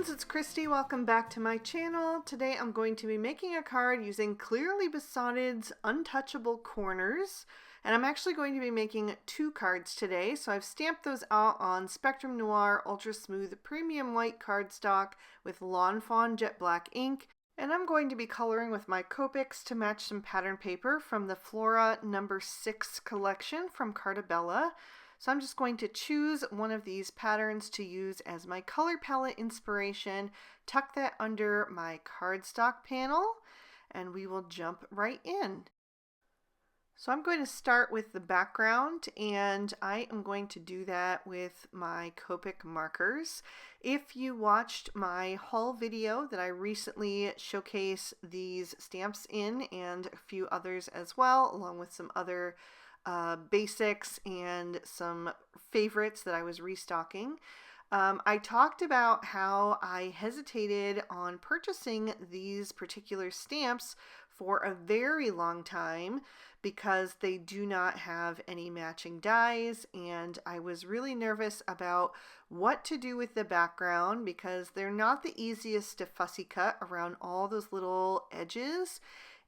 friends, it's Christy. Welcome back to my channel. Today I'm going to be making a card using Clearly Besotted's Untouchable Corners. And I'm actually going to be making two cards today. So I've stamped those out on Spectrum Noir Ultra Smooth Premium White cardstock with Lawn Fawn Jet Black ink. And I'm going to be coloring with my Copics to match some pattern paper from the Flora No. 6 collection from Carta. So I'm just going to choose one of these patterns to use as my color palette inspiration, tuck that under my cardstock panel, and we will jump right in. So I'm going to start with the background, and I am going to do that with my Copic markers. If you watched my haul video that I recently showcased these stamps in, and a few others as well, along with some other basics and some favorites that I was restocking. I talked about how I hesitated on purchasing these particular stamps for a very long time because they do not have any matching dies, and I was really nervous about what to do with the background because they're not the easiest to fussy cut around all those little edges.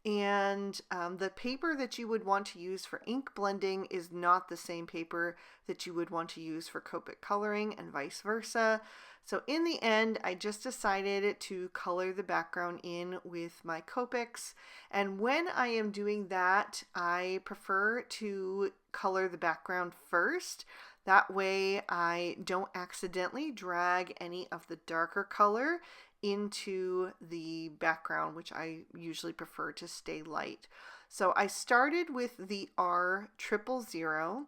And the paper that you would want to use for ink blending is not the same paper that you would want to use for Copic coloring, and vice versa. So in the end, I just decided to color the background in with my Copics. And when I am doing that, I prefer to color the background first. That way I don't accidentally drag any of the darker color into the background, which I usually prefer to stay light. So I started with the R000,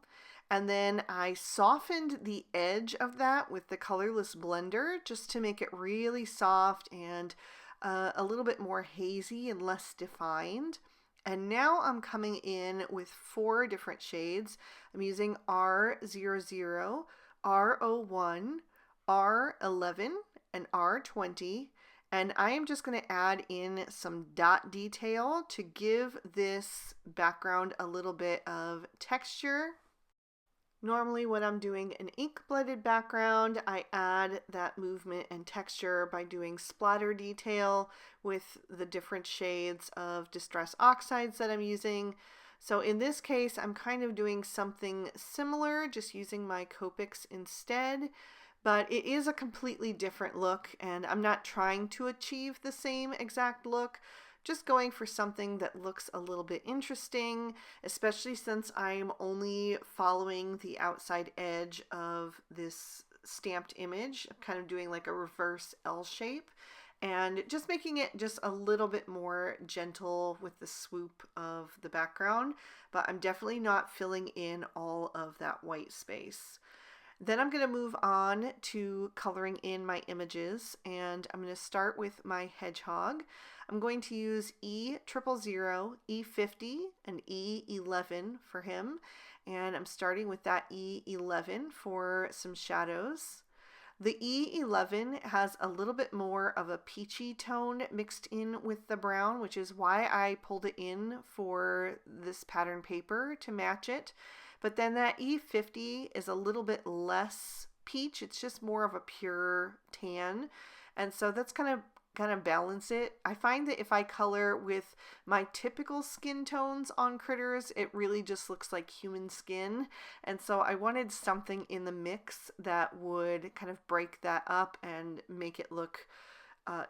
and then I softened the edge of that with the colorless blender just to make it really soft and a little bit more hazy and less defined. And now I'm coming in with 4 different shades. I'm using R00, R01, R11, and R20, and I am just going to add in some dot detail to give this background a little bit of texture. Normally when I'm doing an ink blended background, I add that movement and texture by doing splatter detail with the different shades of Distress Oxides that I'm using. So in this case, I'm kind of doing something similar, just using my Copics instead. But it is a completely different look, and I'm not trying to achieve the same exact look, just going for something that looks a little bit interesting, especially since I'm only following the outside edge of this stamped image. I'm kind of doing like a reverse L shape, and just making it just a little bit more gentle with the swoop of the background, but I'm definitely not filling in all of that white space. Then I'm going to move on to coloring in my images, and I'm going to start with my hedgehog. I'm going to use E000, E50, and E11 for him, and I'm starting with that E11 for some shadows. The E11 has a little bit more of a peachy tone mixed in with the brown, which is why I pulled it in for this pattern paper to match it. But then that E50 is a little bit less peach. It's just more of a pure tan. And so that's kind of balance it. I find that if I color with my typical skin tones on critters, it really just looks like human skin. And so I wanted something in the mix that would kind of break that up and make it look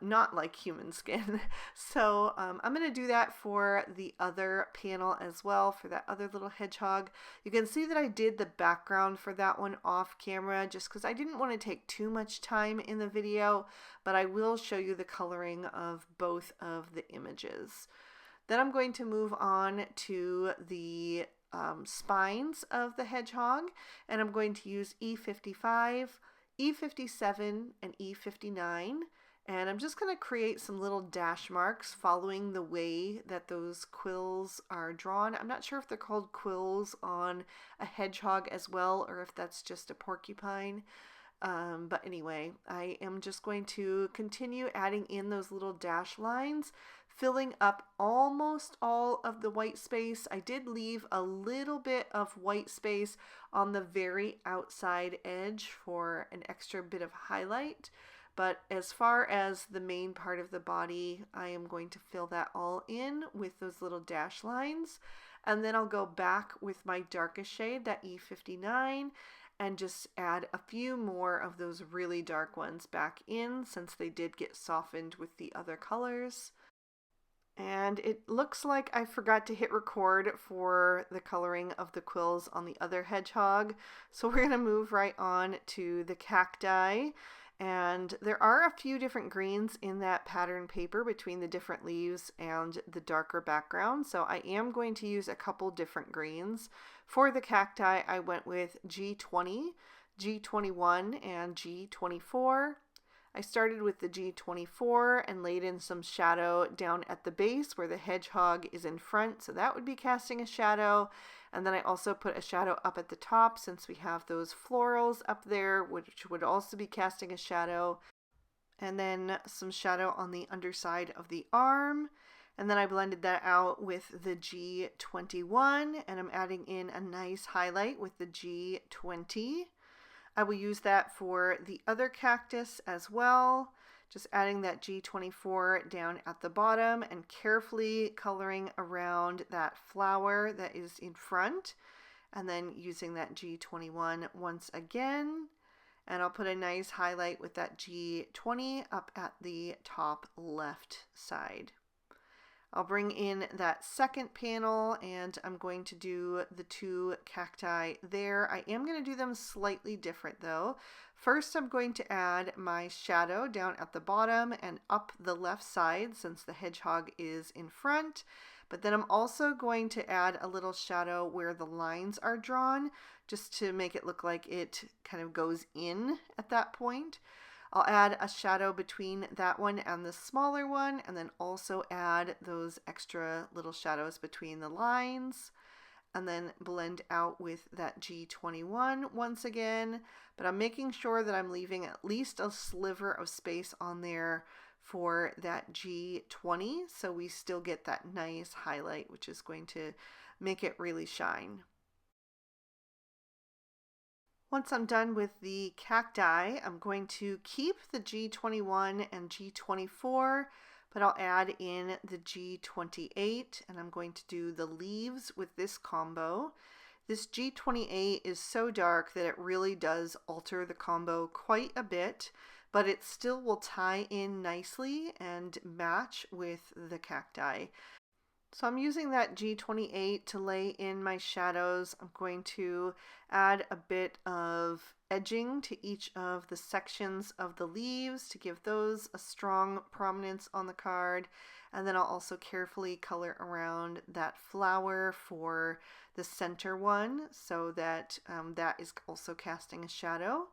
not like human skin. So I'm going to do that for the other panel as well, for that other little hedgehog. You can see that I did the background for that one off camera just because I didn't want to take too much time in the video, but I will show you the coloring of both of the images. Then I'm going to move on to the spines of the hedgehog, and I'm going to use E55, E57, and E59. And I'm just going to create some little dash marks following the way that those quills are drawn. I'm not sure if they're called quills on a hedgehog as well, or if that's just a porcupine. But anyway, I am just going to continue adding in those little dash lines, filling up almost all of the white space. I did leave a little bit of white space on the very outside edge for an extra bit of highlight. But as far as the main part of the body, I am going to fill that all in with those little dash lines. And then I'll go back with my darkest shade, that E59, and just add a few more of those really dark ones back in, since they did get softened with the other colors. And it looks like I forgot to hit record for the coloring of the quills on the other hedgehog. So we're going to move right on to the cacti. And there are a few different greens in that pattern paper between the different leaves and the darker background. So I am going to use a couple different greens. For the cacti, I went with G20, G21, and G24. I started with the G24 and laid in some shadow down at the base where the hedgehog is in front, so that would be casting a shadow. And then I also put a shadow up at the top since we have those florals up there, which would also be casting a shadow. And then some shadow on the underside of the arm. And then I blended that out with the G21, and I'm adding in a nice highlight with the G20. I will use that for the other cactus as well, just adding that G24 down at the bottom and carefully coloring around that flower that is in front, and then using that G21 once again. And I'll put a nice highlight with that G20 up at the top left side. I'll bring in that second panel and I'm going to do the two cacti there. I am going to do them slightly different though. First, I'm going to add my shadow down at the bottom and up the left side since the hedgehog is in front. But then I'm also going to add a little shadow where the lines are drawn, just to make it look like it kind of goes in at that point. I'll add a shadow between that one and the smaller one, and then also add those extra little shadows between the lines, and then blend out with that G21 once again. But I'm making sure that I'm leaving at least a sliver of space on there for that G20, so we still get that nice highlight, which is going to make it really shine. Once I'm done with the cacti, I'm going to keep the G21 and G24, but I'll add in the G28, and I'm going to do the leaves with this combo. This G28 is so dark that it really does alter the combo quite a bit, but it still will tie in nicely and match with the cacti. So I'm using that G28 to lay in my shadows. I'm going to add a bit of edging to each of the sections of the leaves to give those a strong prominence on the card. And then I'll also carefully color around that flower for the center one so that that is also casting a shadow.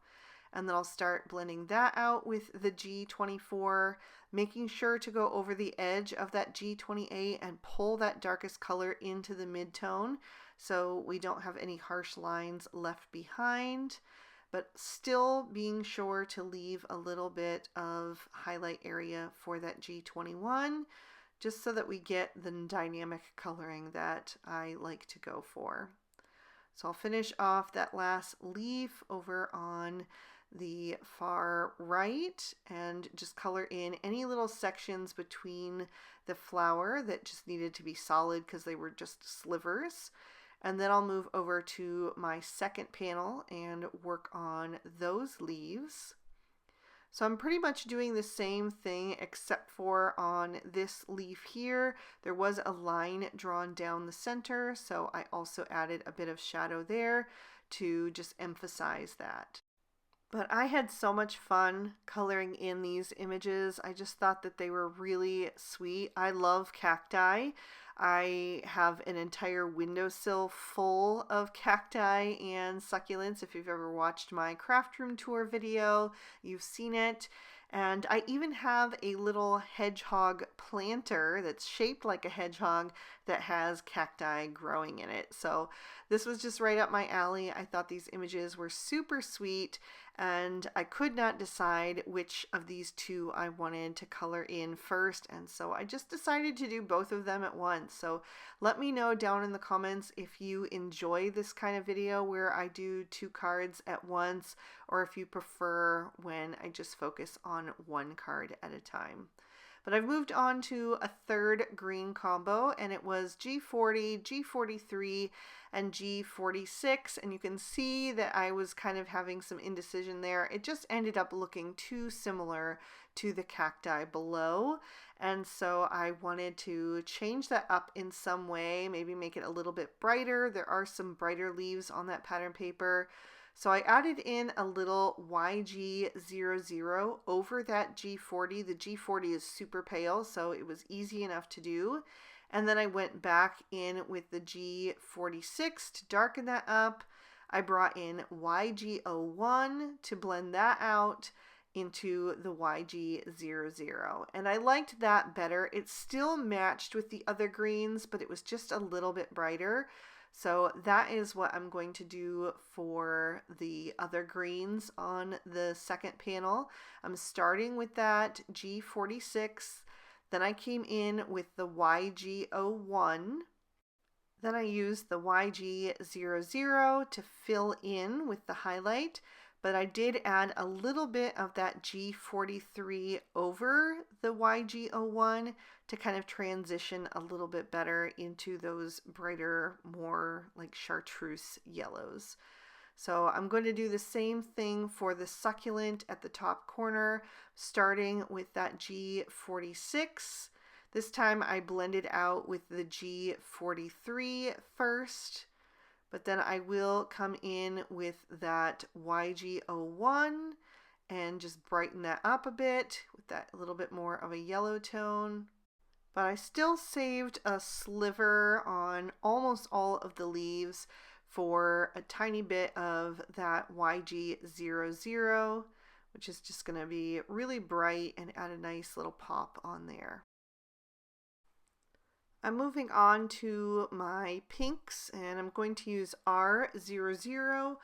And then I'll start blending that out with the G24, making sure to go over the edge of that G28 and pull that darkest color into the mid-tone so we don't have any harsh lines left behind, but still being sure to leave a little bit of highlight area for that G21 just so that we get the dynamic coloring that I like to go for. So I'll finish off that last leaf over on the far right and just color in any little sections between the flower that just needed to be solid because they were just slivers. And then I'll move over to my second panel and work on those leaves. So I'm pretty much doing the same thing except for on this leaf here, there was a line drawn down the center, so I also added a bit of shadow there to just emphasize that. But I had so much fun coloring in these images. I just thought that they were really sweet. I love cacti. I have an entire windowsill full of cacti and succulents. If you've ever watched my craft room tour video, you've seen it. And I even have a little hedgehog planter that's shaped like a hedgehog that has cacti growing in it. So this was just right up my alley. I thought these images were super sweet. and I could not decide which of these two I wanted to color in first, and so I just decided to do both of them at once. So let me know down in the comments if you enjoy this kind of video where I do 2 cards at once, or if you prefer when I just focus on 1 card at a time. But I've moved on to a third green combo, and it was G40, G43, and G46, and you can see that I was kind of having some indecision there. It just ended up looking too similar to the cacti below, and so I wanted to change that up in some way, maybe make it a little bit brighter. There are some brighter leaves on that pattern paper. So I added in a little YG00 over that G40. The G40 is super pale, so it was easy enough to do. And then I went back in with the G46 to darken that up. I brought in YG01 to blend that out into the YG00. And I liked that better. It still matched with the other greens, but it was just a little bit brighter. So that is what I'm going to do for the other greens on the second panel. I'm starting with that G46. Then I came in with the YG01. Then I used the YG00 to fill in with the highlight. But I did add a little bit of that G43 over the YG01 to kind of transition a little bit better into those brighter, more like chartreuse yellows. So I'm going to do the same thing for the succulent at the top corner, starting with that G46. This time I blended out with the G43 first. But then I will come in with that YG01 and just brighten that up a bit with that little bit more of a yellow tone. But I still saved a sliver on almost all of the leaves for a tiny bit of that YG00, which is just going to be really bright and add a nice little pop on there. I'm moving on to my pinks, and I'm going to use R00,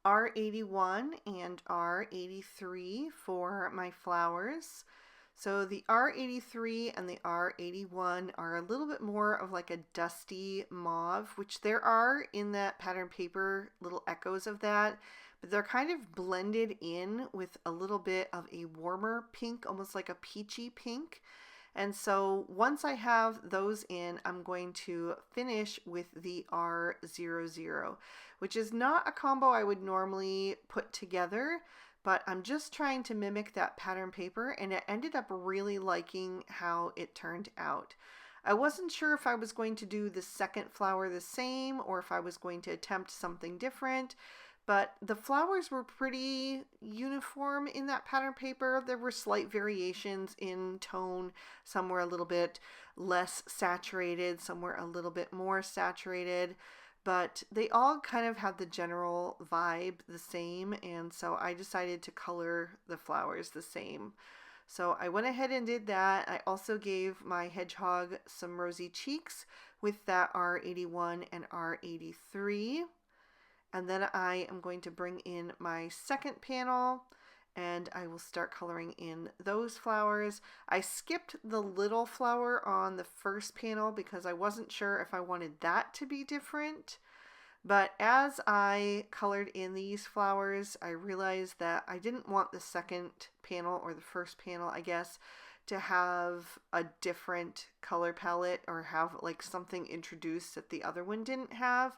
R81, and R83 for my flowers. So the R83 and the R81 are a little bit more of like a dusty mauve, which there are in that pattern paper little echoes of that, but they're kind of blended in with a little bit of a warmer pink, almost like a peachy pink. And so once I have those in, I'm going to finish with the R00, which is not a combo I would normally put together, but I'm just trying to mimic that pattern paper, and I ended up really liking how it turned out. I wasn't sure if I was going to do the second flower the same or if I was going to attempt something different, but the flowers were pretty uniform in that pattern paper. There were slight variations in tone. Some were a little bit less saturated, some were a little bit more saturated, but they all kind of had the general vibe the same, and so I decided to color the flowers the same. So I went ahead and did that. I also gave my hedgehog some rosy cheeks with that R81 and R83. And then I am going to bring in my second panel, and I will start coloring in those flowers. I skipped the little flower on the first panel because I wasn't sure if I wanted that to be different. But as I colored in these flowers, I realized that I didn't want the second panel, or the first panel, I guess, to have a different color palette or have like something introduced that the other one didn't have.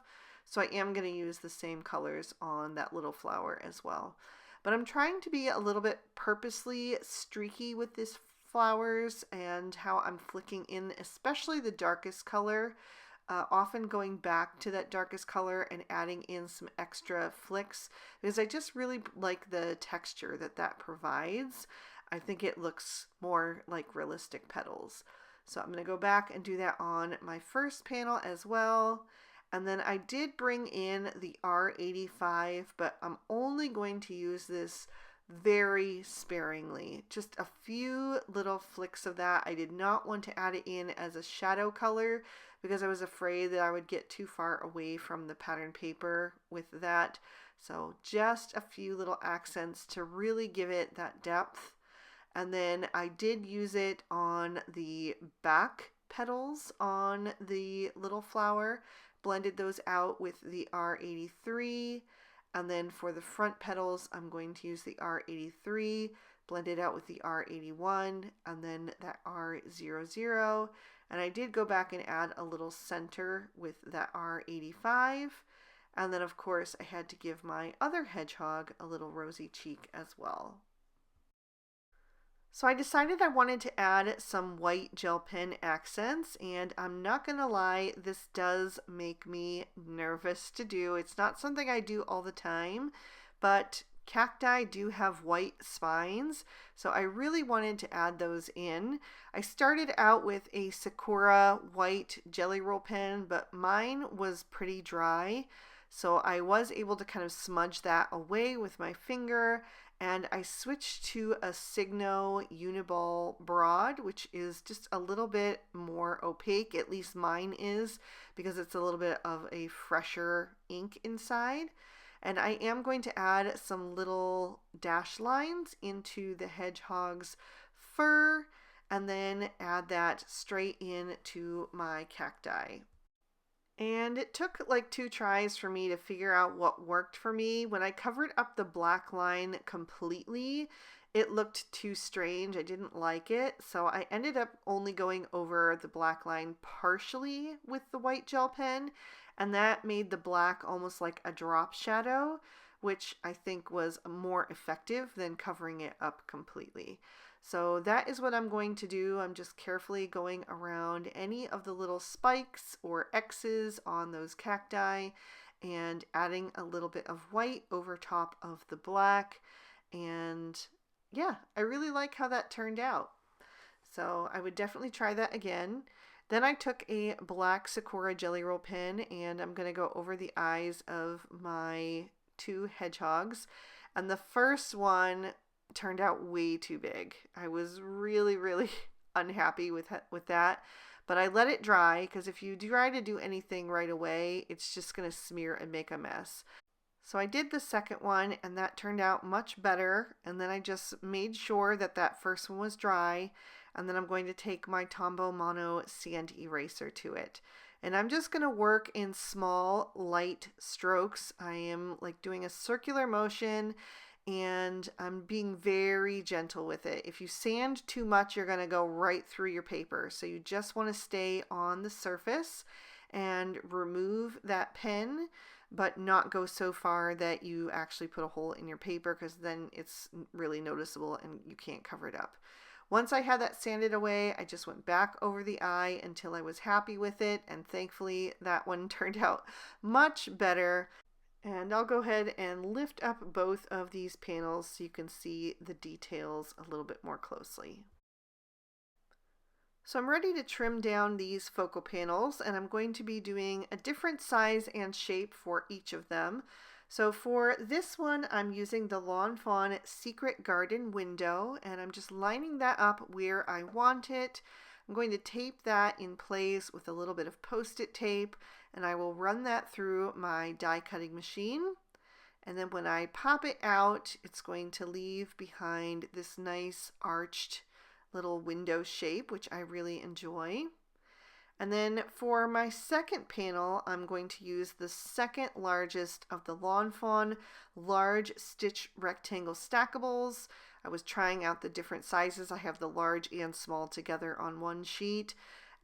So I am going to use the same colors on that little flower as well. But I'm trying to be a little bit purposely streaky with these flowers and how I'm flicking in, especially the darkest color. Often going back to that darkest color and adding in some extra flicks because I just really like the texture that that provides. I think it looks more like realistic petals. So I'm going to go back and do that on my first panel as well. And then I did bring in the R85, but I'm only going to use this very sparingly. Just a few little flicks of that. I did not want to add it in as a shadow color because I was afraid that I would get too far away from the pattern paper with that. So just a few little accents to really give it that depth. And then I did use it on the back petals on the little flower, blended those out with the R83. And then for the front petals, I'm going to use the R83, blend it out with the R81, and then that R00. And I did go back and add a little center with that R85. And then of course I had to give my other hedgehog a little rosy cheek as well. So I decided I wanted to add some white gel pen accents, and I'm not gonna lie, this does make me nervous to do. It's not something I do all the time, but cacti do have white spines, so I really wanted to add those in. I started out with a Sakura white jelly roll pen, but mine was pretty dry, so I was able to kind of smudge that away with my finger. And I switched to a Signo Uniball Broad, which is just a little bit more opaque, at least mine is, because it's a little bit of a fresher ink inside. And I am going to add some little dash lines into the hedgehog's fur, and then add that straight into my cacti. And it took like 2 tries for me to figure out what worked for me. When I covered up the black line completely, it looked too strange. I didn't like it. So I ended up only going over the black line partially with the white gel pen. And that made the black almost like a drop shadow, which I think was more effective than covering it up completely. So that is what I'm going to do. I'm just carefully going around any of the little spikes or X's on those cacti and adding a little bit of white over top of the black. And yeah, I really like how that turned out. So I would definitely try that again. Then I took a black Sakura jelly roll pen and I'm going to go over the eyes of my 2 hedgehogs. And the first one turned out way too big. I was really unhappy with that, but I let it dry because if you try to do anything right away, it's just going to smear and make a mess. So I did the second one and that turned out much better, and then I just made sure that that first one was dry, and then I'm going to take my Tombow Mono sand eraser to it. And I'm just going to work in small light strokes. I am like doing a circular motion and I'm being very gentle with it. If you sand too much, you're going to go right through your paper. So you just want to stay on the surface and remove that pen, but not go so far that you actually put a hole in your paper, because then it's really noticeable and you can't cover it up. Once I had that sanded away, I just went back over the eye until I was happy with it, and thankfully that one turned out much better. And I'll go ahead and lift up both of these panels so you can see the details a little bit more closely. So I'm ready to trim down these focal panels, and I'm going to be doing a different size and shape for each of them. So for this one, I'm using the Lawn Fawn Secret Garden window, and I'm just lining that up where I want it. I'm going to tape that in place with a little bit of Post-it tape, and I will run that through my die cutting machine. And then when I pop it out, it's going to leave behind this nice arched little window shape, which I really enjoy. And then for my second panel, I'm going to use the second largest of the Lawn Fawn large stitch rectangle stackables. I was trying out the different sizes. I have the large and small together on one sheet,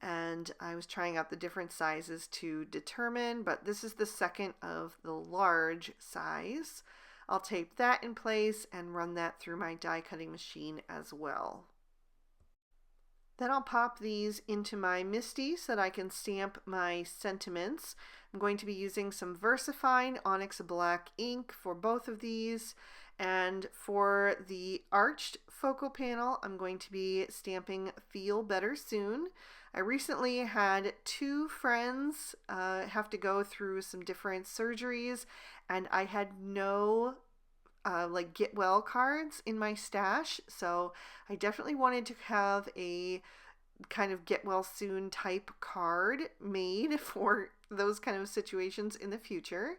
and I was trying out the different sizes to determine, but this is the second of the large size. I'll tape that in place and run that through my die cutting machine as well. Then I'll pop these into my MISTI so that I can stamp my sentiments. I'm going to be using some VersaFine Onyx Black ink for both of these. And for the arched focal panel, I'm going to be stamping Feel Better Soon. I recently had 2 friends have to go through some different surgeries, and I had no like get well cards in my stash, so I definitely wanted to have a kind of get well soon type card made for those kind of situations in the future.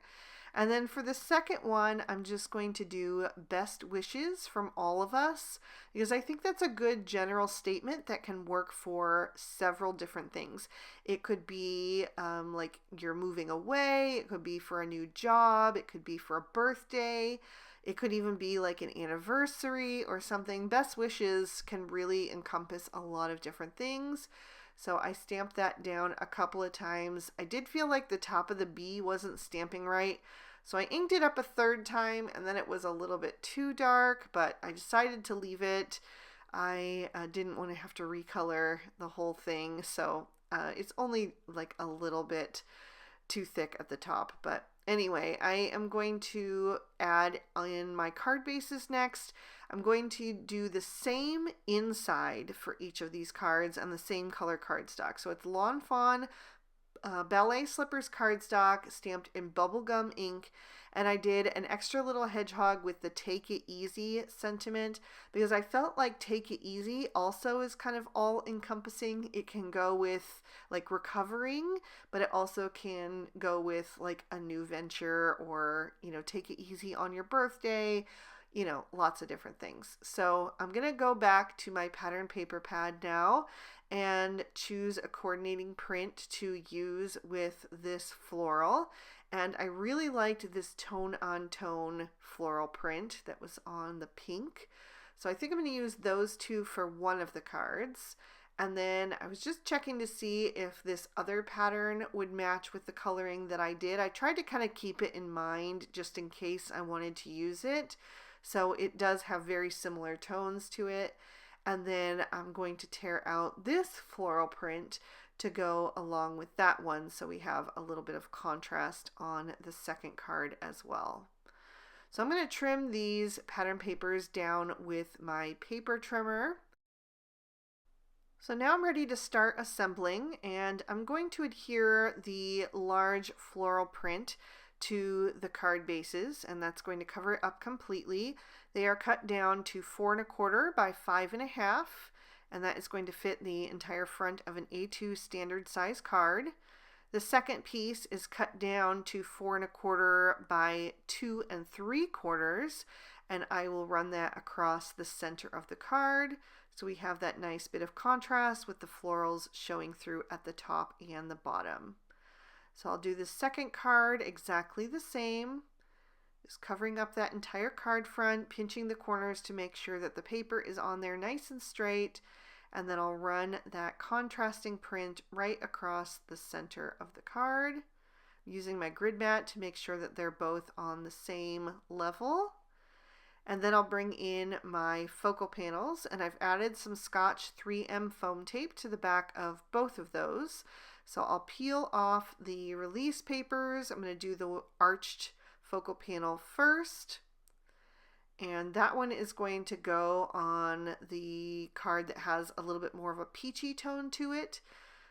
And then for the second one, I'm just going to do best wishes from all of us, because I think that's a good general statement that can work for several different things. It could be like you're moving away, it could be for a new job, it could be for a birthday, it could even be like an anniversary or something. Best wishes can really encompass a lot of different things. So I stamped that down a couple of times. I did feel like the top of the B wasn't stamping right, so I inked it up a third time, and then it was a little bit too dark, but I decided to leave it. I didn't want to have to recolor the whole thing, so it's only like a little bit too thick at the top. But anyway, I am going to add in my card bases next. I'm going to do the same inside for each of these cards and the same color cardstock. So it's Lawn Fawn Ballet Slippers cardstock stamped in bubblegum ink, and I did an extra little hedgehog with the Take It Easy sentiment, because I felt like Take It Easy also is kind of all encompassing. It can go with like recovering, but it also can go with like a new venture, or take it easy on your birthday, lots of different things. So I'm gonna go back to my pattern paper pad now and choose a coordinating print to use with this floral. And I really liked this tone on tone floral print that was on the pink. So I think I'm going to use those two for one of the cards. And then I was just checking to see if this other pattern would match with the coloring that I did. I tried to kind of keep it in mind just in case I wanted to use it. So it does have very similar tones to it. And then I'm going to tear out this floral print to go along with that one, so we have a little bit of contrast on the second card as well. So I'm going to trim these pattern papers down with my paper trimmer. So now I'm ready to start assembling, and I'm going to adhere the large floral print to the card bases, and that's going to cover it up completely. They are cut down to 4 1/4 by 5 1/2, and that is going to fit the entire front of an A2 standard size card. The second piece is cut down to 4 1/4 by 2 3/4, and I will run that across the center of the card. So we have that nice bit of contrast with the florals showing through at the top and the bottom. So I'll do the second card exactly the same, just covering up that entire card front, pinching the corners to make sure that the paper is on there nice and straight, and then I'll run that contrasting print right across the center of the card, using my grid mat to make sure that they're both on the same level. And then I'll bring in my focal panels, and I've added some Scotch 3M foam tape to the back of both of those. So I'll peel off the release papers. I'm going to do the arched focal panel first, and that one is going to go on the card that has a little bit more of a peachy tone to it.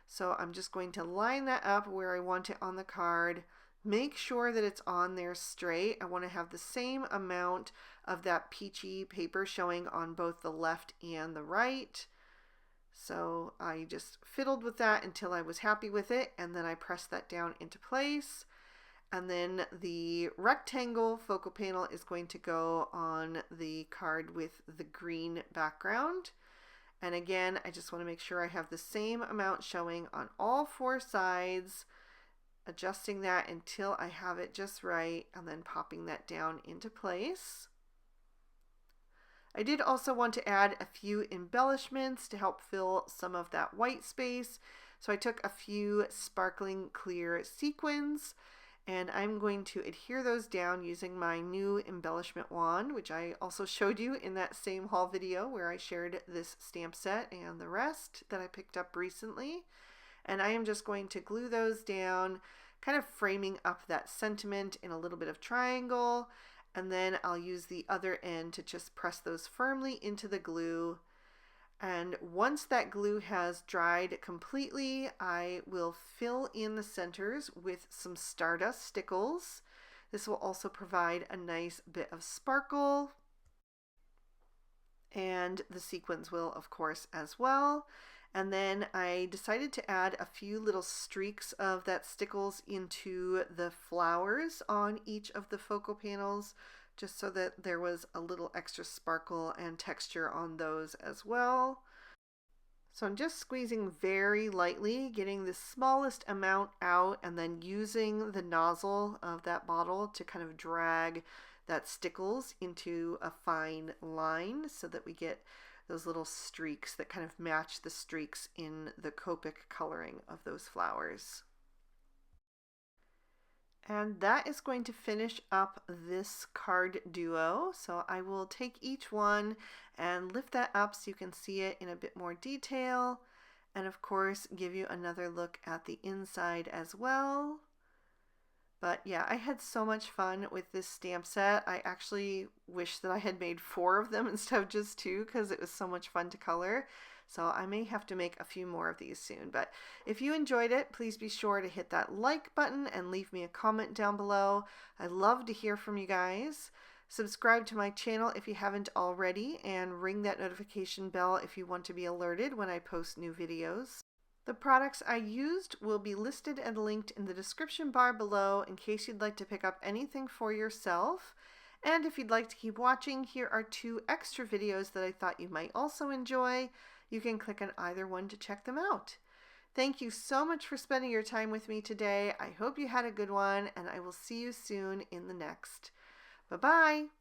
So I'm just going to line that up where I want it on the card. Make sure that it's on there straight. I want to have the same amount of that peachy paper showing on both the left and the right. So I just fiddled with that until I was happy with it, and then I pressed that down into place. And then the rectangle focal panel is going to go on the card with the green background. And again, I just want to make sure I have the same amount showing on all 4 sides, adjusting that until I have it just right, and then popping that down into place. I did also want to add a few embellishments to help fill some of that white space. So I took a few sparkling clear sequins, and I'm going to adhere those down using my new embellishment wand, which I also showed you in that same haul video where I shared this stamp set and the rest that I picked up recently. And I am just going to glue those down, kind of framing up that sentiment in a little bit of triangle. And then I'll use the other end to just press those firmly into the glue. And once that glue has dried completely, I will fill in the centers with some Stardust stickles. This will also provide a nice bit of sparkle, and the sequins will, of course, as well. And then I decided to add a few little streaks of that stickles into the flowers on each of the focal panels, just so that there was a little extra sparkle and texture on those as well. So I'm just squeezing very lightly, getting the smallest amount out, and then using the nozzle of that bottle to kind of drag that stickles into a fine line so that we get those little streaks that kind of match the streaks in the Copic coloring of those flowers. And that is going to finish up this card duo. So I will take each one and lift that up so you can see it in a bit more detail. And of course, give you another look at the inside as well. But yeah, I had so much fun with this stamp set. I actually wish that I had made 4 of them instead of just 2 because it was so much fun to color. So I may have to make a few more of these soon. But if you enjoyed it, please be sure to hit that like button and leave me a comment down below. I love to hear from you guys. Subscribe to my channel if you haven't already, and ring that notification bell if you want to be alerted when I post new videos. The products I used will be listed and linked in the description bar below in case you'd like to pick up anything for yourself. And if you'd like to keep watching, here are 2 extra videos that I thought you might also enjoy. You can click on either one to check them out. Thank you so much for spending your time with me today. I hope you had a good one, and I will see you soon in the next. Bye-bye.